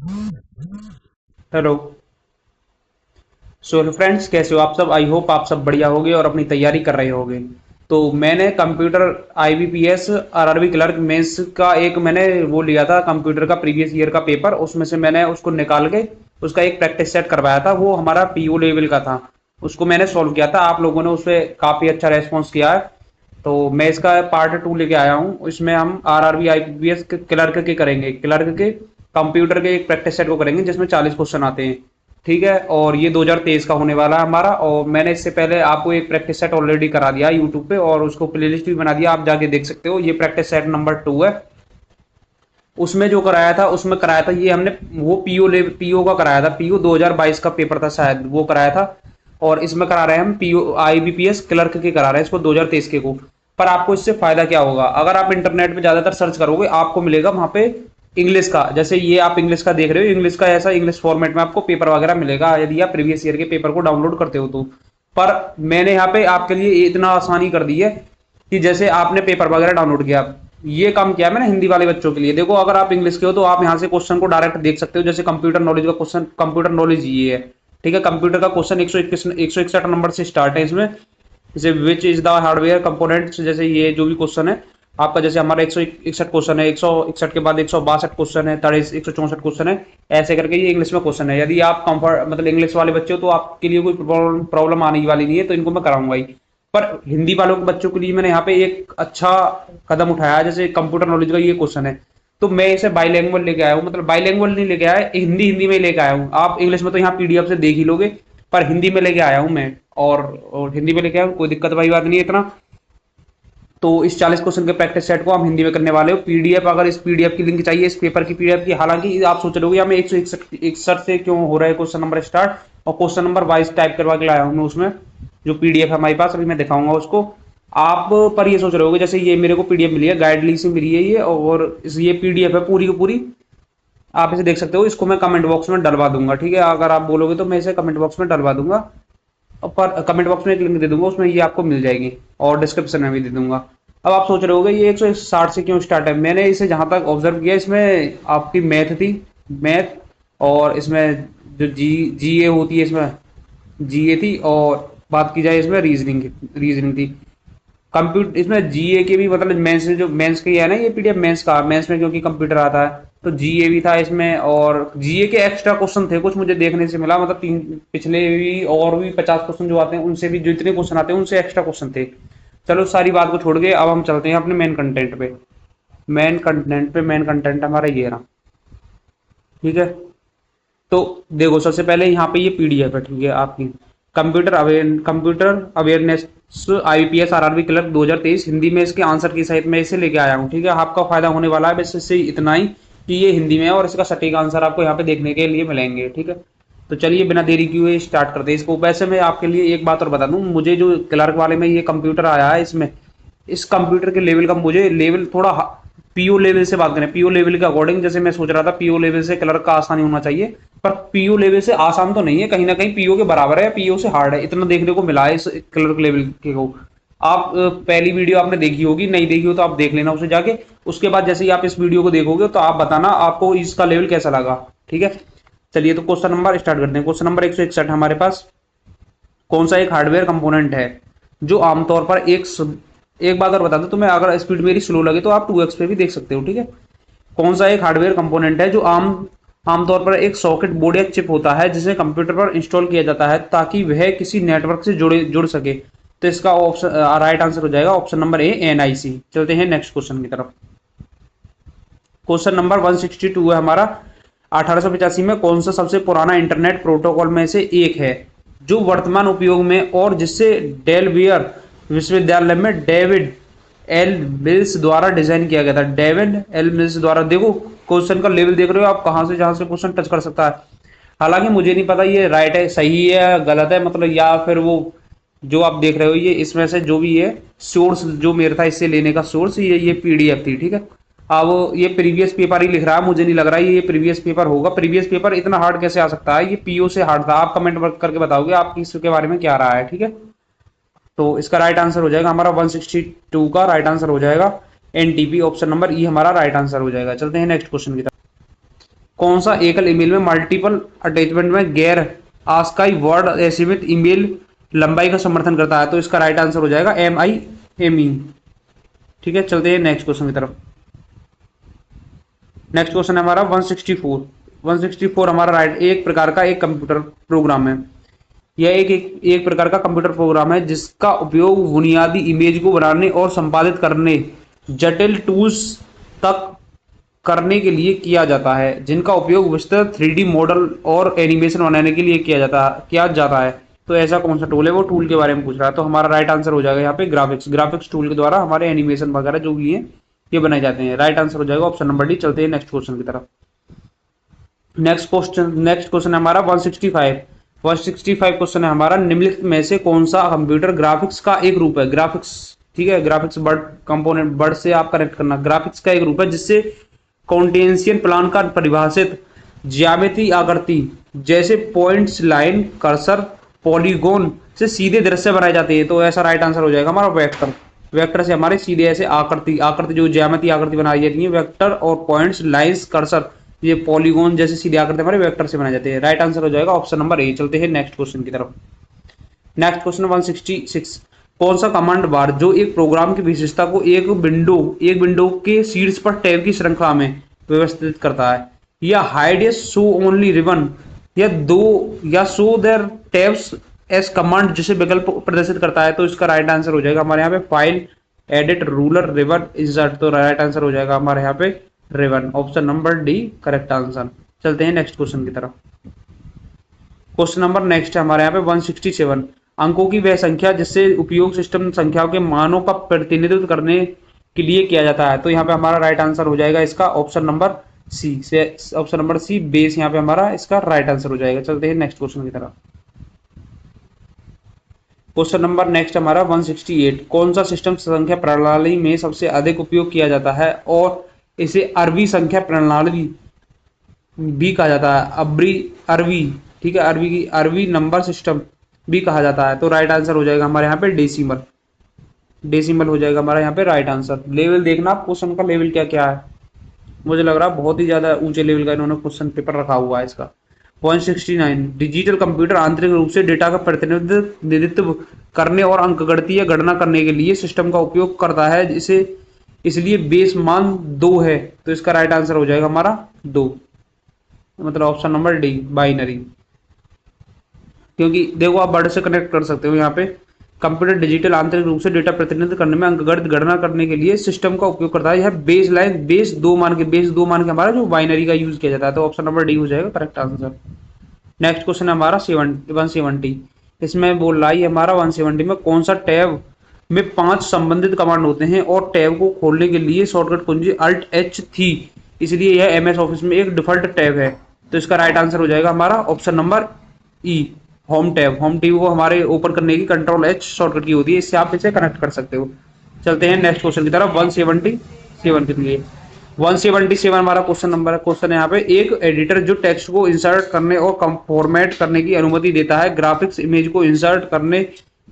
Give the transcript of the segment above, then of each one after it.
Hello. So hello friends, कैसे हो आप सब? आई होप आप सब बढ़िया होगे और अपनी तैयारी कर रहे होगे। तो मैंने computer IBPS RRB clerk mains का एक मैंने वो लिया था कंप्यूटर का प्रीवियस ईयर का पेपर। उसमें से मैंने उसको निकाल के उसका एक प्रैक्टिस सेट करवाया था। वो हमारा पीओ लेवल का था। उसको मैंने सॉल्व किया था। आप लोगों ने उस पर काफ़ी अच्छा रेस्पॉन्स किया है। तो मैं इसका पार्ट 2 लेके आया हूँ। इसमें हम आरआरबी आईपीएस क्लर्क के करेंगे, क्लर्क के कंप्यूटर के एक प्रैक्टिस सेट को करेंगे जिसमें 40 क्वेश्चन आते हैं। ठीक है, और ये 2023 का होने वाला है हमारा। और मैंने इससे पहले आपको एक प्रैक्टिस सेट ऑलरेडी करा दिया है यूट्यूब पे, और उसको प्लेलिस्ट भी बना दिया, आप जाके देख सकते हो। ये प्रैक्टिस सेट नंबर 2 है। उसमें जो कराया था, उसमें कराया था ये हमने वो पीओ का कराया था। पीओ 2022 का पेपर था शायद, वो कराया था। और इसमें करा रहे हैं हम पीओ आईबीपीएस क्लर्क के करा रहे हैं इसको 2023 के को। पर आपको इससे फायदा क्या होगा? अगर आप इंटरनेट पे ज्यादातर सर्च करोगे आपको मिलेगा वहां पे इंग्लिश का। जैसे ये आप इंग्लिश का देख रहे हो, इंग्लिश का ऐसा इंग्लिश फॉर्मेट में आपको पेपर वगैरह मिलेगा यदि आप प्रीवियस ईयर के पेपर को डाउनलोड करते हो तो। पर मैंने यहाँ पे आपके लिए इतना आसानी कर दी है कि जैसे आपने पेपर वगैरह डाउनलोड किया, ये काम किया मैंने हिंदी वाले बच्चों के लिए। देखो, अगर आप इंग्लिश के हो तो आप यहाँ से क्वेश्चन को डायरेक्ट देख सकते हो। जैसे कंप्यूटर नॉलेज का क्वेश्चन, कंप्यूटर नॉलेज ये है। ठीक है, कंप्यूटर का क्वेश्चन 161 नंबर से स्टार्ट है इसमें। जैसे which is the hardware components, जैसे ये जो भी क्वेश्चन है आपका, जैसे हमारा 161 क्वेश्चन है, 161 के बाद 162 क्वेश्चन है, 164 क्वेश्चन है। ऐसे करके ये इंग्लिश में क्वेश्चन है। यदि आप कंफर्ट मतलब इंग्लिश वाले बच्चे हो तो आपके लिए कोई प्रॉब्लम आने वाली नहीं है, तो इनको मैं कराऊंगा ही। पर हिंदी वालों के बच्चों के लिए मैंने यहाँ पे एक अच्छा कदम उठाया है। जैसे कंप्यूटर नॉलेज का ये क्वेश्चन है, तो मैं इसे बाईलैंग्वेज लेके आया हूँ। मतलब बाईलैंग्वेज नहीं लेके आया, हिंदी हिंदी में लेके आया हूँ। आप इंग्लिश में तो यहाँ पीडीएफ से देख ही लोगे, पर हिंदी में लेके आया हूँ मैं। और हिंदी में लेके आया हूँ, कोई दिक्कत वाली बात नहीं है इतना। तो इस 40 क्वेश्चन के प्रैक्टिस सेट को हम हिंदी में करने वाले हो। पीडीएफ, अगर इस पीडीएफ की लिंक चाहिए, इस पेपर की पीडीएफ की, हालांकि आप सोच रहे हो हमें 161 से क्यों हो रहा है क्वेश्चन नंबर स्टार्ट, और क्वेश्चन नंबर वाइज टाइप करवा के लाया हूँ मैं उसमें। जो पीडीएफ है हमारे पास, अभी मैं दिखाऊंगा उसको। आप पर ये सोच रहे हो, जैसे ये मेरे को पीडीएफ मिली है, गाइडली से मिली है ये, और ये पीडीएफ है पूरी की पूरी। आप इसे देख सकते हो। इसको मैं कमेंट बॉक्स में डलवा दूंगा। ठीक है, अगर आप बोलोगे तो मैं इसे कमेंट बॉक्स में डलवा दूंगा। पर कमेंट बॉक्स में एक लिंक दे दूंगा, उसमें ये आपको मिल जाएगी, और डिस्क्रिप्शन में भी दे दूंगा। अब आप सोच रहे होगे ये 160 से क्यों स्टार्ट है। मैंने इसे जहां तक ऑब्जर्व किया, इसमें आपकी मैथ थी, मैथ। और इसमें जो जीए होती है इसमें, जीए थी। और बात की जाए इसमें रीजनिंग की, रीजनिंग थी। कंप्यूटर इसमें जीए के भी, मतलब मेंस में जो मेंस के है ना ये पीडीएफ, मेंस का, मेंस में क्योंकि कंप्यूटर आता है तो जीए भी था इसमें। और जीए के एक्स्ट्रा क्वेश्चन थे कुछ, मुझे देखने से मिला। मतलब तीन पिछले भी और भी 50 क्वेश्चन जो आते हैं उनसे भी, जो इतने क्वेश्चन आते हैं उनसे एक्स्ट्रा क्वेश्चन थे। चलो सारी बात को छोड़ के अब हम चलते हैं अपने मेन कंटेंट पे। मेन कंटेंट हमारा ये रहा। ठीक है, तो देखो, सबसे पहले यहाँ पे ये पीडीएफ है। ठीक है, आपकी computer awareness IPS RRB clerk 2023 Hindi में, इसके आंसर की सहित मैं इसे लेके आया हूँ। ठीक है, आपका फायदा होने वाला है बस इससे इतना ही कि ये हिंदी में है, और इसका सटीक आंसर आपको यहाँ पे देखने के लिए मिलेंगे। ठीक है, तो चलिए बिना देरी किए स्टार्ट करते हैं इसको। वैसे मैं आपके लिए एक बात और बता दूं, मुझे जो क्लर्क वाले में ये कंप्यूटर आया है, इसमें इस कंप्यूटर के लेवल का मुझे लेवल थोड़ा पीओ लेवल से बात करें, पीओ लेवल के अकॉर्डिंग, जैसे मैं सोच रहा था पीओ लेवल से क्लर्क का आसानी होना चाहिए। पर पीओ लेवल से आसान तो नहीं है, कहीं ना कहीं पीओ के बराबर है, पीओ से हार्ड है, इतना देखने को मिला है इस क्लर्क लेवल के को। आप पहली वीडियो आपने देखी होगी, नहीं देखी हो तो आप देख लेना उसे जाके। उसके बाद जैसे ही आप इस वीडियो को देखोगे तो आप बताना आपको इसका लेवल कैसा लगा। ठीक है, चलिए तो क्वेश्चन नंबर स्टार्ट करते हैं। क्वेश्चन नंबर 161 हमारे पास। कौन सा एक हार्डवेयर कंपोनेंट है जो आमतौर पर एक बात और बता दूं तुम्हें, अगर स्पीड मेरी स्लो लगे तो आप 2x पे भी देख सकते हो। ठीक है, कौन सा एक हार्डवेयर कंपोनेंट है जो आमतौर पर एक सॉकेट बोर्ड या चिप होता है जिसे कंप्यूटर पर इंस्टॉल किया जाता है ताकि वह किसी नेटवर्क से जुड़ सके। तो इसका ऑप्शन राइट आंसर हो जाएगा ऑप्शन नंबर ए, एनआईसी। चलते हैं नेक्स्ट क्वेश्चन की तरफ। क्वेश्चन नंबर 162 है हमारा। 1885 में कौन सा सबसे पुराना इंटरनेट प्रोटोकॉल में से एक है जो वर्तमान उपयोग में, और जिससे डेलवियर विश्वविद्यालय में डेविड एल मिल्स द्वारा डिजाइन किया गया था। डेविड एल मिल्स द्वारा। देखो क्वेश्चन का लेवल देख रहे हो आप, कहां से जहां से क्वेश्चन टच कर सकता है। हालांकि मुझे नहीं पता ये राइट है, सही है, गलत है, मतलब, या फिर वो जो आप देख रहे हो ये इसमें से जो भी है सोर्स जो मेरा था इससे लेने का सोर्स, ये पीडीएफ थी। ठीक है, अब ये प्रीवियस पेपर ही लिख रहा है, मुझे नहीं लग रहा है ये प्रीवियस पेपर होगा। प्रीवियस पेपर इतना हार्ड कैसे आ सकता है, ये पीओ से हार्ड था। आप कमेंट वर्क करके बताओगे आपकी इसके बारे में क्या रहा है। ठीक है, तो इसका राइट आंसर हो जाएगा हमारा 162 का राइट आंसर हो जाएगा एनटीपी, ऑप्शन नंबर ई हमारा राइट आंसर हो जाएगा। चलते हैं नेक्स्ट क्वेश्चन की तरफ। कौन सा एकल ईमेल में मल्टीपल अटैचमेंट में गैर आस्काई वर्ड असीमित ईमेल लंबाई का समर्थन करता है? तो इसका राइट आंसर हो जाएगा MIME। ठीक है, चलते हैं नेक्स्ट क्वेश्चन की तरफ। नेक्स्ट क्वेश्चन है हमारा 164। 164 हमारा राइट एक प्रकार का एक कंप्यूटर प्रोग्राम है। यह एक प्रकार का कंप्यूटर प्रोग्राम है जिसका उपयोग बुनियादी इमेज को बनाने और संपादित करने जटिल टूल्स तक करने के लिए किया जाता है, जिनका उपयोग विस्तृत 3D मॉडल और एनिमेशन बनाने के लिए किया जाता है। तो ऐसा कौन सा टूल है? वो टूल के बारे में पूछ रहा है। तो हमारा राइट आंसर हो जाएगा यहाँ पे ग्राफिक्स टूल के द्वारा हमारे एनिमेशन वगैरह जो भी है ये बनाए जाते हैं। राइट आंसर हो जाएगा ऑप्शन नंबर डी। चलते हैं नेक्स्ट क्वेश्चन की तरफ। नेक्स्ट क्वेश्चन है हमारा 165। 165 क्वेश्चन है हमारा, निम्नलिखित में से कौन सा कंप्यूटर ग्राफिक्स का एक रूप है? ग्राफिक्स, ठीक है, ग्राफिक्स वर्ड कंपोनेंट वर्ड से आप कनेक्ट करना। ग्राफिक्स का एक रूप है जिससे कॉन्टेंशियन प्लान का परिभाषित ज्यामिति आकृति जैसे पॉइंट्स, लाइन, कर्सर, पॉलीगोन से सीधे दृश्य बनाए जाते हैं। तो ऐसा राइट आंसर हो जाएगा हमारा वेक्टर। वेक्टर से हमारे सीधे ऐसे आकृति जो ज्यामिति आकृति बनाई जाती है, वेक्टर और पॉइंट्स, लाइंस, कर्सर, ये पॉलीगोन जैसे सीधे आकृति हमारे वेक्टर से बनाए जाते हैं। राइट आंसर हो जाएगा ऑप्शन नंबर ए। चलते हैं नेक्स्ट क्वेश्चन की तरफ। Next question 166। कौन सा कमांड बार जो एक प्रोग्राम की विशेषता को एक विंडो के शीर्ष पर टैब की श्रृंखला में व्यवस्थित करता है? या हाइड या शो ओनली रिबन या show their tabs S command जिसे विकल्प प्रदर्शित करता है? तो इसका राइट आंसर हो जाएगा हमारे यहाँ पे file, edit, ruler, ribbon, insert. तो राइट आंसर हो जाएगा हमारे यहाँ पे ribbon. Option number D correct answer. चलते हैं नेक्स्ट क्वेश्चन की तरफ। क्वेश्चन नंबर नेक्स्ट है हमारे यहाँ पे 167। अंकों की वह संख्या जिससे उपयोग सिस्टम संख्याओं के मानों का प्रतिनिधित्व करने के लिए किया जाता है। तो यहाँ पे हमारा राइट आंसर हो जाएगा इसका ऑप्शन नंबर सी बेस यहाँ पे हमारा इसका राइट आंसर हो जाएगा। चलते हैं नेक्स्ट क्वेश्चन की तरफ। क्वेश्चन नंबर नेक्स्ट हमारा 168। कौन सा सिस्टम संख्या प्रणाली में सबसे अधिक उपयोग किया जाता है और इसे अरबी संख्या प्रणाली भी कहा जाता है? अरबी, ठीक है, अरबी नंबर सिस्टम भी कहा जाता है। तो राइट आंसर हो जाएगा हमारे यहाँ पे डेसिमल हो जाएगा हमारा यहाँ पे राइट आंसर। लेवल देखना आप क्वेश्चन का लेवल क्या क्या है। मुझे लग रहा है बहुत ही ज्यादा ऊंचे लेवल का इन्होंने क्वेश्चन पेपर रखा हुआ है इसका। 169। डिजिटल कंप्यूटर आंतरिक रूप से डेटा का प्रतिनिधित्व करने और अंकगणितीय या गणना करने के लिए सिस्टम का उपयोग करता है, इसे इसलिए बेस मान 2 है। तो इसका राइट आंसर हो जाएगा हमारा 2, मतलब ऑप्शन नंबर डी बाइनरी। क्योंकि देखो आप वर्ड से कनेक्ट कर सकते हो। यहाँ पे कंप्यूटर डिजिटल आंतरिक रूप से डेटा प्रतिनिधित्व करने में अंकगणित गणना करने के लिए सिस्टम का उपयोग करता है। यह बेस 2 मान के हमारा जो बाइनरी का यूज किया जाता है। तो ऑप्शन नंबर डी हो जाएगा करेक्ट आंसर। नेक्स्ट क्वेश्चन है हमारा 170। इसमें बोल रहा है हमारा 170 में कौन सा टैब में 5 संबंधित कमांड होते हैं और टैब को खोलने के लिए शॉर्टकट कुंजी अल्ट एच थी, इसलिए यह MS ऑफिस में एक डिफॉल्ट टैब है। तो इसका राइट आंसर हो जाएगा हमारा ऑप्शन नंबर ई होम टैब को हमारे ओपन करने की कंट्रोल H शॉर्टकट की होती है, इससे आप इसे कनेक्ट कर सकते हो। चलते हैं नेक्स्ट क्वेश्चन की तरफ 177 के लिए। 177 हमारा क्वेश्चन है यहाँ पे, एक एडिटर जो टेक्स्ट को इंसर्ट करने और फॉर्मेट करने की अनुमति देता है, ग्राफिक्स इमेज को इंसर्ट करने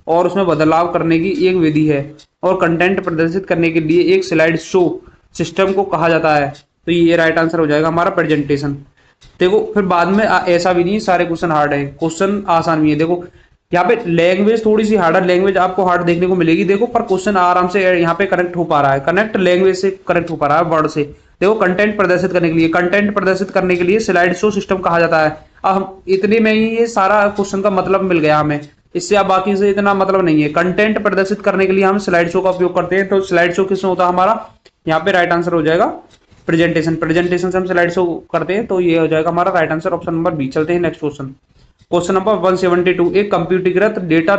और उसमें बदलाव करने की एक विधि है और कंटेंट प्रदर्शित करने के लिए एक स्लाइड शो सिस्टम को कहा जाता है। तो ये राइट आंसर हो जाएगा हमारा प्रेजेंटेशन। देखो फिर बाद में ऐसा भी नहीं सारे क्वेश्चन हार्ड है, क्वेश्चन आसान भी है। देखो यहाँ पे लैंग्वेज थोड़ी सी हार्ड है, लैंग्वेज आपको हार्ड देखने को मिलेगी। देखो पर क्वेश्चन आराम से यहाँ पे कनेक्ट हो पा रहा है, कनेक्ट लैंग्वेज से कनेक्ट हो पा रहा है वर्ड से। देखो कंटेंट प्रदर्शित करने के लिए स्लाइड शो सिस्टम कहा जाता है। अब हम इतने में ही ये सारा क्वेश्चन का मतलब मिल गया हमें, इससे अब बाकी से इतना मतलब नहीं है। कंटेंट प्रदर्शित करने के लिए हम स्लाइड शो का उपयोग करते हैं। तो स्लाइड शो किसमें होता है हमारा? यहाँ पे राइट आंसर हो जाएगा प्रेजेंटेशन से हम स्लाइड शो करते हैं। तो ये हो जाएगा हमारा right answer option number B. चलते हैं नेक्स्ट क्वेश्चन नंबर 172। एक कंप्यूटरीकृत डेटा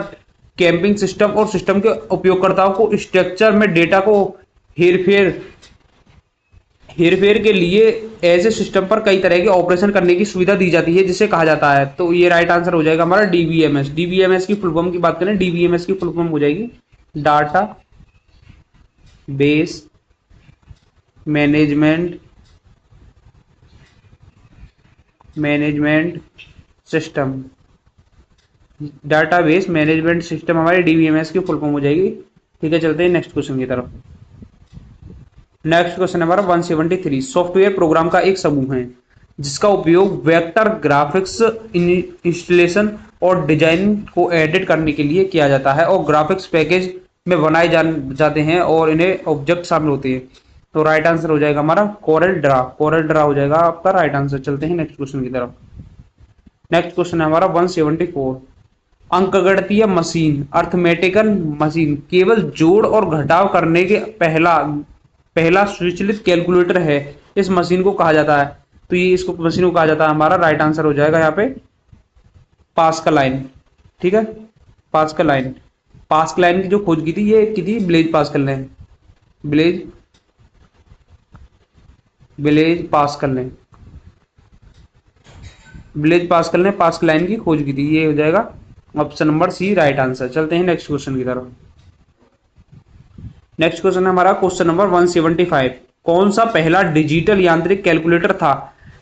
कैंपिंग सिस्टम और सिस्टम के उपयोगकर्ताओं को स्ट्रक्चर में डेटा को हेरफेर के लिए ऐसे सिस्टम पर कई तरह के ऑपरेशन करने की सुविधा दी जाती है, जिसे कहा जाता है। तो ये राइट आंसर हो जाएगा हमारा डीबीएमएस की फुल फॉर्म की बात करें, डीबीएमएस की फुल फॉर्म हो जाएगी data base management system. Database management system हमारे डीबीएमएस की फुल फॉर्म हो जाएगी। ठीक है, चलते हैं नेक्स्ट क्वेश्चन की तरफ। नेक्स्ट क्वेश्चन हमारा 173। सॉफ्टवेयर प्रोग्राम का एक समूह है जिसका उपयोग वेक्टर ग्राफिक्स इंस्टॉलेशन और डिजाइन को एडिट करने के लिए किया जाता है और ग्राफिक्स पैकेज में बनाए जाते हैं और इन्हें ऑब्जेक्ट शामिल होते हैं। तो राइट आंसर हो जाएगा हमारा कोरेल ड्रा। कोरेल ड्रा हो जाएगा आपका राइट आंसर। चलते हैं नेक्स्ट क्वेश्चन की तरफ। नेक्स्ट क्वेश्चन है हमारा 174। अंकगणितीय मशीन अर्थमेटिकल मशीन केवल जोड़ और घटाव करने के पहला पहला स्वचालित कैलकुलेटर है। इस मशीन को कहा जाता है, तो ये इसको मशीन को कहा जाता है। हमारा राइट आंसर हो जाएगा यहाँ पे पास्कल लाइन। ठीक है, पास्कल लाइन। पास्कल लाइन की जो खोज की थी ये की थी ब्लेज पास्कल ने। ब्लेज ब्लेज पास्कल ने ब्लेज पास्कल ने पास्कल लाइन की खोज की थी। ये हो जाएगा option number C right answer. चलते हैं नेक्स्ट क्वेश्चन की तरफ। नेक्स्ट क्वेश्चन है हमारा क्वेश्चन नंबर 175। कौन सा पहला डिजिटल यांत्रिक कैलकुलेटर था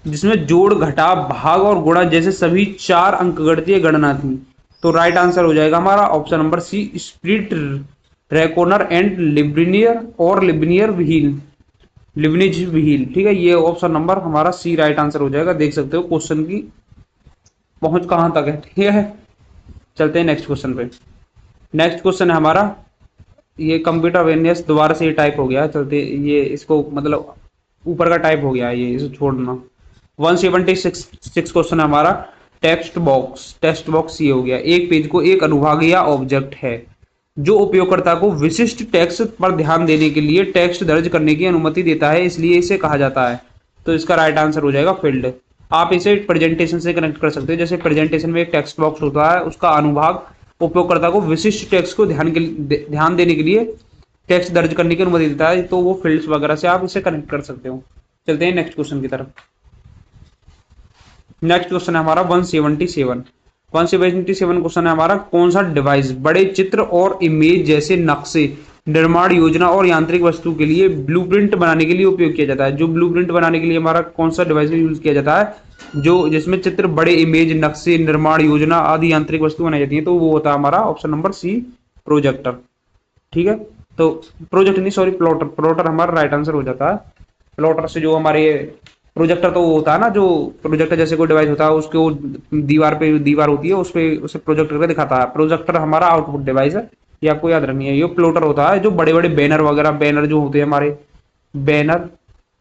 जिसमें जोड़ घटाव भाग और गुणा जैसे सभी 4 अंकगणितीय गणना थी? तो राइट आंसर हो जाएगा हमारा option number C split reckoner and लिब्नियर और लिब्नियर व्हील लिबनिज व्हील। ठीक है, ये ऑप्शन नंबर हमारा सी राइट आंसर हो जाएगा। देख सकते हो क्वेश्चन की पहुंच कहां तक है। ठीक है, चलते हैं नेक्स्ट क्वेश्चन पे। नेक्स्ट क्वेश्चन है हमारा, ये कंप्यूटर अवेयरनेस दोबारा से ये टाइप हो गया। चलते ये इसको मतलब ऊपर का टाइप हो गया है, ये इसे छोड़ना। 176 क्वेश्चन है हमारा टेक्स्ट बॉक्स। टेक्स्ट बॉक्स ये हो गया, एक पेज को एक अनुभाग या ऑब्जेक्ट है जो उपयोगकर्ता को विशिष्ट टेक्स्ट पर ध्यान देने के लिए टेक्स्ट दर्ज करने की अनुमति देता है, इसलिए इसे कहा जाता है। तो इसका राइट आंसर हो जाएगा फील्ड। आप इसे प्रेजेंटेशन से कनेक्ट कर सकते हो। जैसे प्रेजेंटेशन में एक टेक्स्ट बॉक्स होता है, उसका अनुभाग उपयोगकर्ता को विशिष्ट टेक्स्ट को ध्यान देने के लिए टेक्स्ट दर्ज करने की अनुमति देता है, तो वो फील्ड्स वगैरह से आप इसे कनेक्ट कर सकते हो। चलते हैं नेक्स्ट क्वेश्चन की तरफ। नेक्स्ट क्वेश्चन है हमारा 177। 177 क्वेश्चन है हमारा, कौन सा डिवाइस बड़े चित्र और इमेज जैसे नक्शे, निर्माण योजना और यांत्रिक वस्तु के लिए ब्लूप्रिंट बनाने के लिए उपयोग किया जाता है? जो ब्लूप्रिंट बनाने के लिए हमारा कौन सा डिवाइस यूज किया जाता है जो जिसमें चित्र, बड़े इमेज, नक्शे, निर्माण योजना आदि यांत्रिक वस्तु बनाई जाती है? तो वो होता है हमारा ऑप्शन नंबर सी प्रोजेक्टर। ठीक है, तो प्रोजेक्ट नहीं सॉरी प्लॉटर। प्लॉटर हमारा राइट आंसर हो जाता है। प्लॉटर से जो हमारे प्रोजेक्टर तो वो होता है ना, जो प्रोजेक्टर जैसे कोई डिवाइस होता है उसके वो दीवार होती है, उस पे उसे प्रोजेक्टर पे दिखाता है। प्रोजेक्टर हमारा आउटपुट डिवाइस है, ये आपको याद रखनी है। ये प्लॉटर होता है जो बड़े बड़े बैनर वगैरह, बैनर जो होते हैं हमारे, बैनर,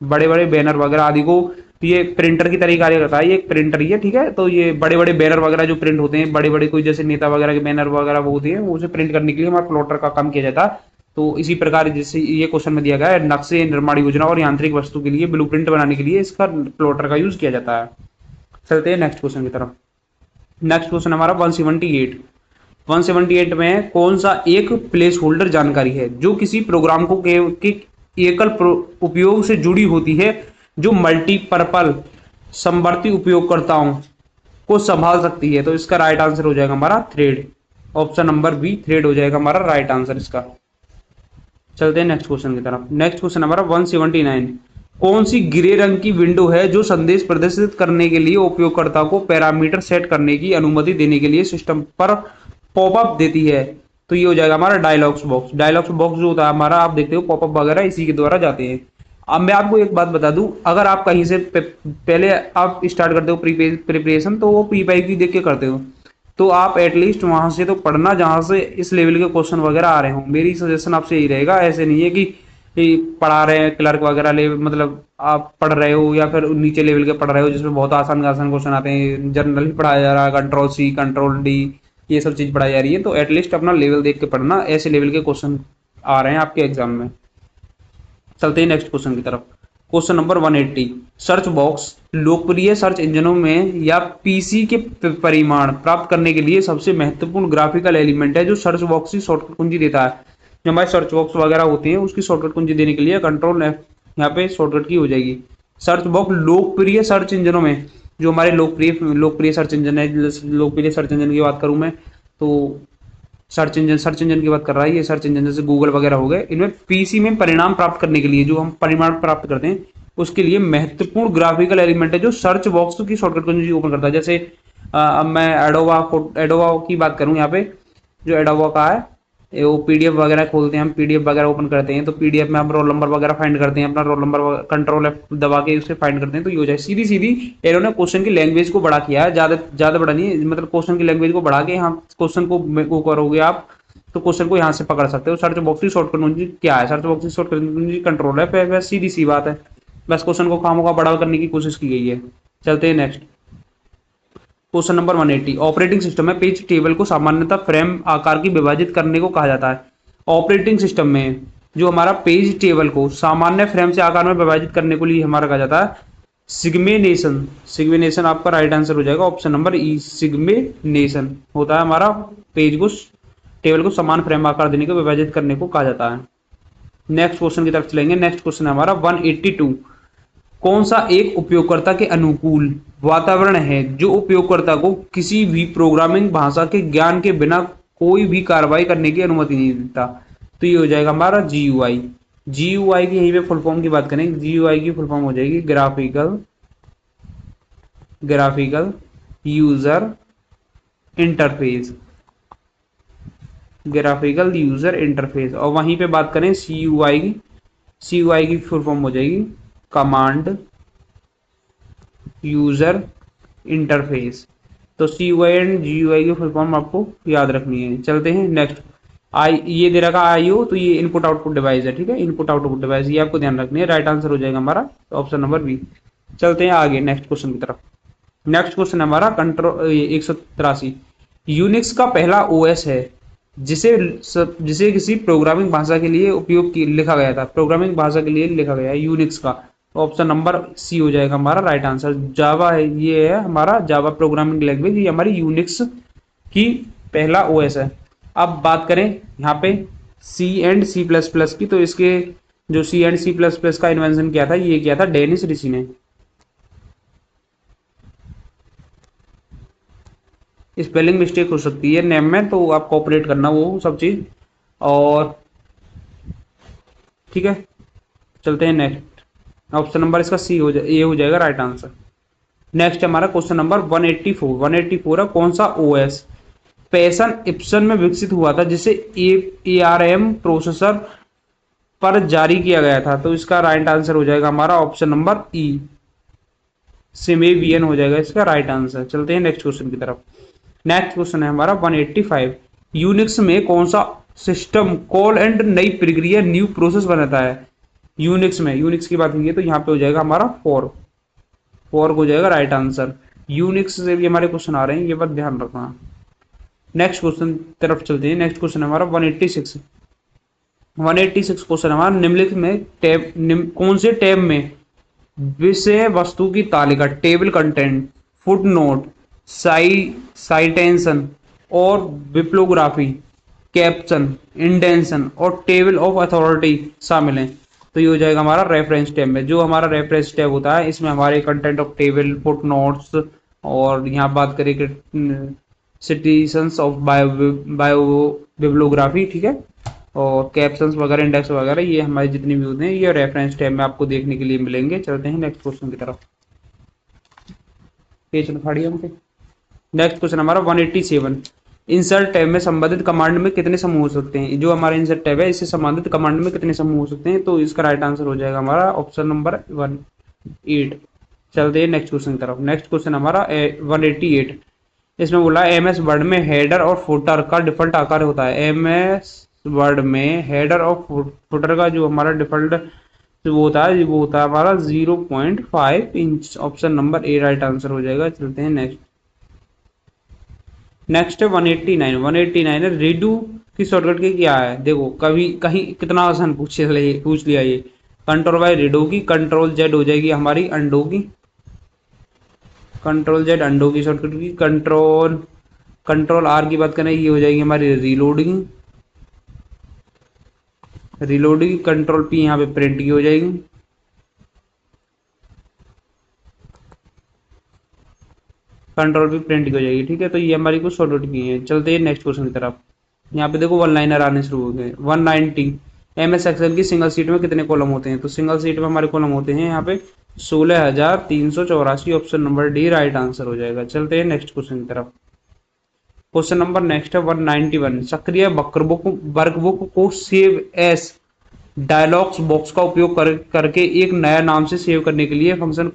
बड़े बड़े बैनर वगैरह आदि को, ये प्रिंटर की तरह कार्य करता है। ये एक प्रिंटर ही है। ठीक है, तो ये बड़े बड़े बैनर वगैरह जो प्रिंट होते हैं, बड़े बड़े कोई जैसे नेता वगैरह के बैनर वगैरह वो होते हैं, उसे प्रिंट करने के लिए हमारा प्लॉटर का काम किया जाता है। तो इसी प्रकार जैसे ये क्वेश्चन में दिया गया है, नक्शे, निर्माण योजना और यांत्रिक वस्तु के लिए ब्लूप्रिंट बनाने के लिए इसका प्लॉटर का यूज किया जाता है। चलते हैं नेक्स्ट क्वेश्चन की तरफ। नेक्स्ट क्वेश्चन हमारा 178। 178 में कौन सा एक प्लेस होल्डर जानकारी है जो किसी प्रोग्राम को के एकल उपयोग से जुड़ी होती है, जो मल्टीपर्पल समवर्ती उपयोगकर्ताओं को संभाल सकती है? तो इसका राइट आंसर हो जाएगा हमारा thread. Option number B thread हो जाएगा हमारा राइट आंसर इसका। चलते हैं नेक्स्ट क्वेश्चन की तरफ। नेक्स्ट क्वेश्चन हमारा 179। कौन सी ग्रे रंग की विंडो है जो संदेश प्रदर्शित करने के लिए उपयोगकर्ता को पैरामीटर सेट करने की अनुमति देने के लिए सिस्टम पर पॉपअप देती है? तो ये हो जाएगा हमारा डायलॉग्स बॉक्स। डायलॉग्स बॉक्स जो होता है हमारा, आप देखते हो पॉपअप वगैरह इसी के द्वारा जाते हैं। अब मैं आपको एक बात बता दूं, अगर आप कहीं से पहले आप स्टार्ट करते हो प्रिपरेशन, तो वो प्री की देख के करते हो, तो आप एटलीस्ट वहां से तो पढ़ना जहां से इस लेवल के क्वेश्चन वगैरह आ रहे हो। मेरी सजेशन आपसे यही रहेगा। ऐसे नहीं है कि पढ़ा रहे हैं क्लर्क वगैरह ले, मतलब आप पढ़ रहे हो या फिर नीचे लेवल के पढ़ रहे हो जिसमें बहुत आसान आसान क्वेश्चन आते हैं, जनरल ही पढ़ाया जा रहा है, कंट्रोल सी कंट्रोल डी ये सब चीज पढ़ाई जा रही है। तो एटलीस्ट अपना लेवल देख के पढ़ना, ऐसे लेवल के क्वेश्चन आ रहे हैं आपके एग्जाम में। चलते हैं नेक्स्ट क्वेश्चन की तरफ। Question number 180। सर्च बॉक्स लोकप्रिय सर्च इंजनों में या पीसी के परिमाण प्राप्त करने के लिए सबसे महत्वपूर्ण ग्राफिकल एलिमेंट है जो सर्च बॉक्स की शॉर्टकट कुंजी देता है। जो हमारे सर्च बॉक्स वगैरह होती है उसकी शॉर्टकट कुंजी देने के लिए कंट्रोल F यहाँ पे शॉर्टकट की हो जाएगी। सर्च बॉक्स लोकप्रिय सर्च इंजनों में, जो हमारे लोकप्रिय सर्च इंजन है, लोकप्रिय सर्च इंजन की बात करूं मैं तो सर्च इंजन की बात कर रहा है। ये सर्च इंजन जैसे गूगल वगैरह हो गए, इनमें पीसी में परिणाम प्राप्त करने के लिए, जो हम परिणाम प्राप्त करते हैं उसके लिए महत्वपूर्ण ग्राफिकल एलिमेंट है जो सर्च बॉक्स की शॉर्टकट कुंजी ओपन करता है। जैसे अब मैं एडोवा की बात करूं, यहाँ पे जो एडोवा का है ये वो पीडीएफ वगैरह खोलते हैं, हम पीडीएफ वगैरह ओपन करते हैं तो पीडीएफ में हम रोल नंबर वगैरह फाइंड करते हैं, अपना रोल नंबर कंट्रोल एफ दबा के उसे फाइंड करते हैं तो ये हो जाए सीधी सीधी। इन्होंने क्वेश्चन की लैंग्वेज को बढ़ा किया है, ज्यादा ज्यादा बड़ा नहीं, मतलब क्वेश्चन की लैंग्वेज को बढ़ा के यहाँ क्वेश्चन को करोगे आप तो क्वेश्चन को यहाँ से पकड़ सकते हो। सर्च बॉक्स की शॉर्टकट कुंजी क्या है? सर्च बॉक्स की शॉर्टकट कुंजी कंट्रोल है, बस सीधी सी बात है। बस क्वेश्चन को खामों का बड़ा करने की कोशिश की गई है। चलते हैं next question number 180। Operating system में पेज टेबल को सामान्यतः फ्रेम आकार की विभाजित करने को कहा जाता है। ऑपरेटिंग सिस्टम में जो हमारा पेज टेबल को सामान्य फ्रेम से आकार में विभाजित करने को लिए हमारा कहा जाता है सिग्मेनेशन। सिग्मेनेशन आपका राइट आंसर हो जाएगा ऑप्शन नंबर ई, सिग्मेनेशन होता है हमारा पेज को टेबल को समान फ्रेम आकार देने को विभाजित करने को कहा जाता है। नेक्स्ट क्वेश्चन की तरफ चलेंगे। नेक्स्ट क्वेश्चन है हमारा 182। कौन सा एक उपयोगकर्ता के अनुकूल वातावरण है जो उपयोगकर्ता को किसी भी प्रोग्रामिंग भाषा के ज्ञान के बिना कोई भी कार्रवाई करने की अनुमति नहीं देता? तो ये हो जाएगा हमारा GUI। GUI की यहीं पे फुल फॉर्म की बात करें, GUI की फुल फॉर्म हो जाएगी graphical user interface. Graphical user interface. और वहीं पे बात करें CUI की, CUI की फुल फॉर्म हो जाएगी कमांड यूजर इंटरफेस। तो CUI एंड GUI की फुल फॉर्म आपको याद रखनी है। चलते हैं नेक्स्ट। ये दे रखा IO, तो ये इनपुट आउटपुट डिवाइस है, ठीक है, इनपुट आउटपुट डिवाइस, ये आपको ध्यान रखनी है। राइट आंसर हो जाएगा हमारा ऑप्शन नंबर बी। चलते हैं आगे नेक्स्ट क्वेश्चन की तरफ। नेक्स्ट क्वेश्चन हमारा कंट्रोल 183। यूनिक्स का पहला OS है जिसे जिसे किसी प्रोग्रामिंग भाषा के लिए लिखा गया था, प्रोग्रामिंग भाषा के लिए लिखा गया है यूनिक्स का। ऑप्शन नंबर सी हो जाएगा हमारा राइट आंसर। जावा है, ये है हमारा जावा प्रोग्रामिंग लैंग्वेज, ये हमारी यूनिक्स की पहला OS है। अब बात करें यहाँ पे C++ की, तो इसके जो C++ का इन्वेंशन किया था, ये किया था डेनिस ऋषि ने। स्पेलिंग मिस्टेक हो सकती है नेम में, तो आप कोऑपरेट करना वो सब चीज। और ठीक है, चलते हैं नेक्स्ट। ऑप्शन नंबर इसका सी हो जाए, ये हो जाएगा राइट आंसर। नेक्स्ट हमारा क्वेश्चन नंबर 184। 184 है कौन सा OS पैसन इप्सन में विकसित हुआ था जिसे ARM प्रोसेसर पर जारी किया गया था? तो इसका राइट आंसर हो जाएगा हमारा ऑप्शन नंबर ई, सिमेवियन हो जाएगा इसका राइट आंसर। चलते हैं नेक्स्ट क्वेश्चन की तरफ। नेक्स्ट क्वेश्चन है हमारा 185। यूनिक्स में कौन सा सिस्टम कॉल एंड नई प्रक्रिया न्यू प्रोसेस बनाता है? यूनिक्स में, यूनिक्स की बात की है तो यहाँ पे हो जाएगा हमारा फोर्क हो जाएगा राइट आंसर। यूनिक्स से भी हमारे क्वेश्चन आ रहे हैं, ये बात ध्यान रखना। नेक्स्ट क्वेश्चन तरफ चलते हैं। नेक्स्ट क्वेश्चन हमारा 186। 186 क्वेश्चन हमारा निम्नलिखित में कौन से टैब में विषय वस्तु की तालिका, टेबल कंटेंट, फुट नोट, साइटेंशन और बिप्लोग्राफी, कैप्शन, इंडेंशन और टेबल ऑफ अथॉरिटी शामिल हैं? तो ये हो जाएगा हमारा रेफरेंस टैब में। जो हमारा रेफरेंस टैब होता है इसमें हमारे content of table, foot notes, और यहाँ बात करें कि सिटीजन्स ऑफ बायो बिब्लोग्राफी, ठीक है, और कैप्शंस वगैरह, इंडेक्स वगैरह, ये हमारे जितने भी होते हैं ये रेफरेंस टैब में आपको देखने के लिए मिलेंगे। चलते हैं नेक्स्ट क्वेश्चन की तरफ। पेज फाड़िए हमसे। नेक्स्ट क्वेश्चन हमारा 187। इंसर्ट टैब में संबंधित कमांड में कितने समूह हो सकते हैं? जो हमारा इंसर्ट टैब है इससे संबंधित कमांड में कितने समूह हो सकते हैं? तो इसका राइट आंसर हो जाएगा हमारा ऑप्शन नंबर 18। चलते हैं नेक्स्ट क्वेश्चन की तरफ। नेक्स्ट क्वेश्चन हमारा 188। इसमें बोला MS वर्ड में हेडर और फुटर का डिफॉल्ट आकार होता है। MS वर्ड में हेडर और फुटर का जो हमारा डिफॉल्ट जो वो होता है हमारा 0.5 inch. Option number A right answer हो जाएगा। चलते हैं नेक्स्ट। नेक्स्ट है 189। 189 है रीडू की शॉर्टकट की क्या है? देखो कभी कहीं कितना आसान पूछ लिया ये। कंट्रोल रीडो की, कंट्रोल Z हो जाएगी हमारी अंडो की, कंट्रोल Z अंडो की शॉर्टकट की। कंट्रोल R की बात करें, ये हो जाएगी हमारी रीलोडिंग, कंट्रोल P यहाँ पे प्रिंट की हो जाएगी। कंट्रोल P प्रिंट की हो जाएगी, ठीक है। तो ये हमारी कुछ शॉर्टकट की है। चलते हैं नेक्स्ट क्वेश्चन की तरफ। यहाँ पे देखो 1 लाइनर आने शुरू हो गए। 190। MS एक्सेल की सिंगल सीट में कितने कॉलम होते हैं? तो सिंगल सीट में हमारे कॉलम होते हैं यहाँ पे 16,384। Option number D right answer हो जाएगा। चलते हैं नेक्स्ट क्वेश्चन की तरफ। क्वेश्चन नंबर नेक्स्ट है 191, सक्रिय वर्कबुक को सेव एस डायलॉग्स बॉक्स का उपयोग करके एक नया नाम से सेव करने के लिए फंक्शन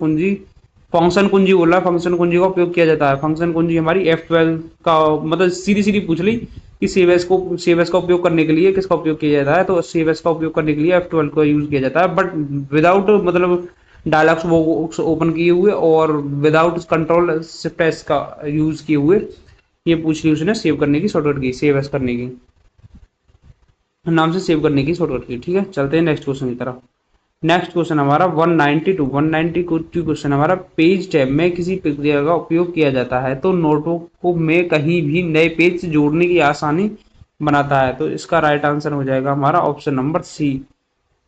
कुंजी बोला, फंक्शन कुंजी का उपयोग किया जाता है। फंक्शन कुंजी हमारी F12 का, मतलब सीधी सीधी पूछ ली कि सेव एस का उपयोग करने के लिए किसका उपयोग किया जाता है, तो सेव एस का उपयोग करने के लिए F12 का यूज किया जाता है, बट विदाउट मतलब डायलॉग्स बॉक्स ओपन किए हुए और विदाउट कंट्रोल शिफ्ट एस का यूज किए हुए ये पूछ ली उसने सेव करने की शॉर्टकट की, सेव एस करने की नाम से सेव करने की शॉर्टकट की। ठीक है, चलते हैं नेक्स्ट क्वेश्चन की तरफ। नेक्स्ट क्वेश्चन हमारा 192 क्वेश्चन हमारा, पेज टैब में किसी प्रक्रिया का उपयोग किया जाता है तो नोटों को में कहीं भी नए पेज जोड़ने की आसानी बनाता है, तो इसका राइट आंसर हो जाएगा हमारा option number C,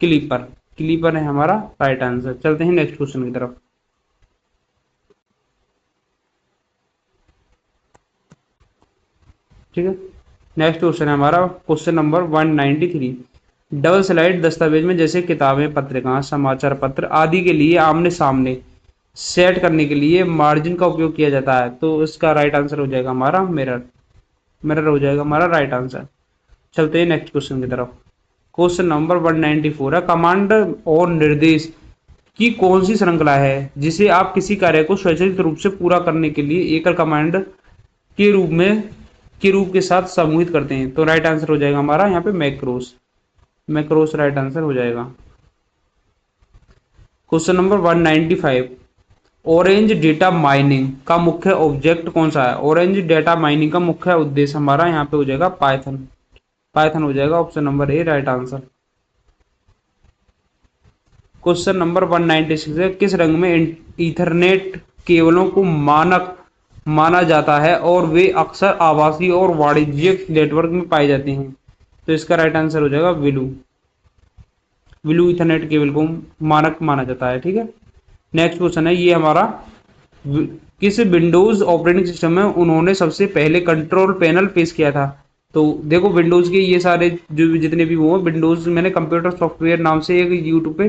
clipper. Clipper है हमारा राइट आंसर। चलते हैं नेक्स्ट क्वेश्चन की तरफ। ठीक है, नेक्स्ट क्वेश्चन है हमारा क्वेश्चन नंबर 193, डबल स्लाइड दस्तावेज में जैसे किताबें, पत्रिकाएं, समाचार पत्र आदि के लिए आमने सामने सेट करने के लिए मार्जिन का उपयोग किया जाता है, तो इसका राइट आंसर हो जाएगा हमारा मिरर। मिरर हो जाएगा हमारा राइट आंसर। चलते हैं नेक्स्ट क्वेश्चन की तरफ। क्वेश्चन नंबर 194 है, कमांड और निर्देश की कौन सी श्रृंखला है जिसे आप किसी कार्य को स्वचालित रूप से पूरा करने के लिए एकल कमांड के रूप के साथ समूहित करते हैं, तो राइट आंसर हो जाएगा हमारा यहाँ पे मैक्रोस। मैक्रोस राइट आंसर हो जाएगा। Question number 195, orange data mining का मुख्य ऑब्जेक्ट कौन सा है? ऑरेंज डेटा माइनिंग का मुख्य उद्देश्य हमारा यहाँ पे हो जाएगा पाइथन। पाइथन हो जाएगा option number A right answer. Question number 196 है, किस रंग में ईथरनेट केबलों को मानक माना जाता है और वे अक्सर आवासीय और वाणिज्यिक नेटवर्क में पाए जाते हैं, तो इसका राइट आंसर हो जाएगा ब्लू। ब्लू ईथरनेट केबल को मानक माना जाता है। ठीक है, नेक्स्ट क्वेश्चन है ये हमारा, किस विंडोज ऑपरेटिंग सिस्टम में उन्होंने सबसे पहले कंट्रोल पैनल पेश किया था? तो देखो विंडोज के ये सारे जो जितने भी वो विंडोज, मैंने कंप्यूटर सॉफ्टवेयर नाम से एक यूट्यूब पे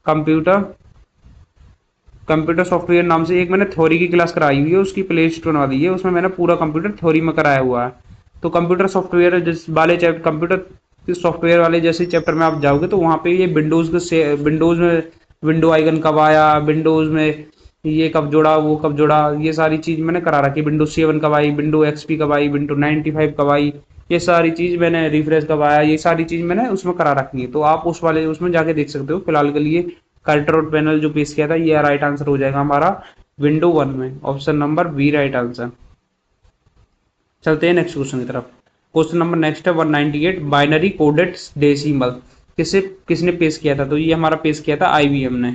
कंप्यूटर कंप्यूटर सॉफ्टवेयर नाम से एक मैंने थ्योरी की क्लास कराई हुई है, उसकी प्ले लिस्ट बना दी है, उसमें मैंने पूरा कंप्यूटर थ्योरी में कराया हुआ है। तो कंप्यूटर सॉफ्टवेयर जिस वाले चैप्टर, कंप्यूटर सॉफ्टवेयर वाले जैसे चैप्टर में आप जाओगे तो वहाँ पे ये विंडोज में विंडो आइकन कब आया, विंडोज में ये कब जोड़ा, वो कब जोड़ा, ये सारी चीज मैंने करा रखी। विंडो 7 कब आई, विंडो एक्सपी कब आई, विंडो 95 कब आई, ये सारी चीज मैंने रिफ्रेश कब आया, ये सारी चीज मैंने उसमें करा रखी है, तो आप उस वाले उसमें जाके देख सकते हो। फिलहाल के लिए कंट्रोल पैनल जो पेश किया था ये राइट आंसर हो जाएगा हमारा विंडो 1 में, option number B right answer. चलते हैं नेक्स्ट क्वेश्चन की तरफ। क्वेश्चन नंबर नेक्स्ट है 198, बाइनरी कोडेड डेसिमल किसने पेश किया था? तो ये हमारा पेश किया था आईबीएम ने,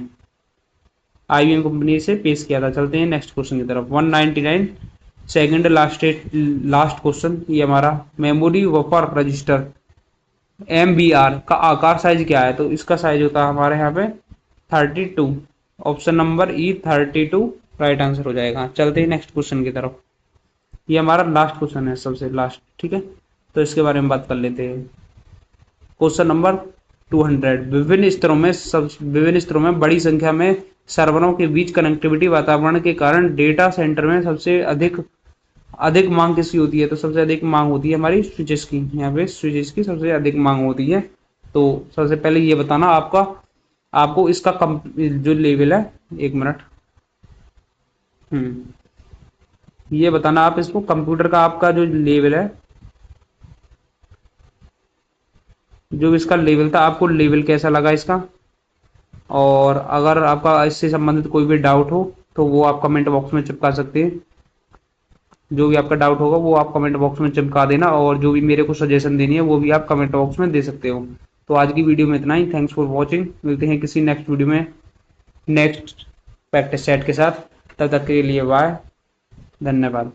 आईबीएम कंपनी से पेश किया था। चलते हैं नेक्स्ट क्वेश्चन की तरफ। 199 सेकंड लास्ट क्वेश्चन, ये हमारा मेमोरी बफर रजिस्टर MBR का आकार साइज क्या है? तो इसका साइज होता है हमारे यहाँ पे 32, ऑप्शन नंबर ई 32 राइट आंसर हो जाएगा। चलते हैं नेक्स्ट क्वेश्चन की तरफ। ये हमारा लास्ट क्वेश्चन है, सबसे लास्ट। ठीक है, तो इसके बारे में बात कर लेते हैं। क्वेश्चन नंबर 200, विभिन्न स्तरों में बड़ी संख्या में सर्वरों के बीच कनेक्टिविटी वातावरण के कारण डेटा सेंटर में सबसे अधिक मांग किसकी होती है? तो सबसे अधिक मांग होती है हमारी स्विचेस की। यहाँ पे स्विचेस की सबसे अधिक मांग होती है। तो सबसे पहले ये बताना आपको इसका जो लेवल है, एक मिनट, ये बताना आप इसको, कंप्यूटर का आपका जो लेवल है, जो इसका लेवल था, आपको लेवल कैसा लगा इसका? और अगर आपका इससे संबंधित कोई भी डाउट हो तो वो आप कमेंट बॉक्स में चिपका सकते हैं। जो भी आपका डाउट होगा वो आप कमेंट बॉक्स में चिपका देना, और जो भी मेरे को सजेशन देनी है वो भी आप कमेंट बॉक्स में दे सकते हो। तो आज की वीडियो में इतना ही। Thanks for watching. मिलते हैं किसी नेक्स्ट वीडियो में नेक्स्ट प्रैक्टिस सेट के साथ। तब तक के लिए बाय, धन्यवाद।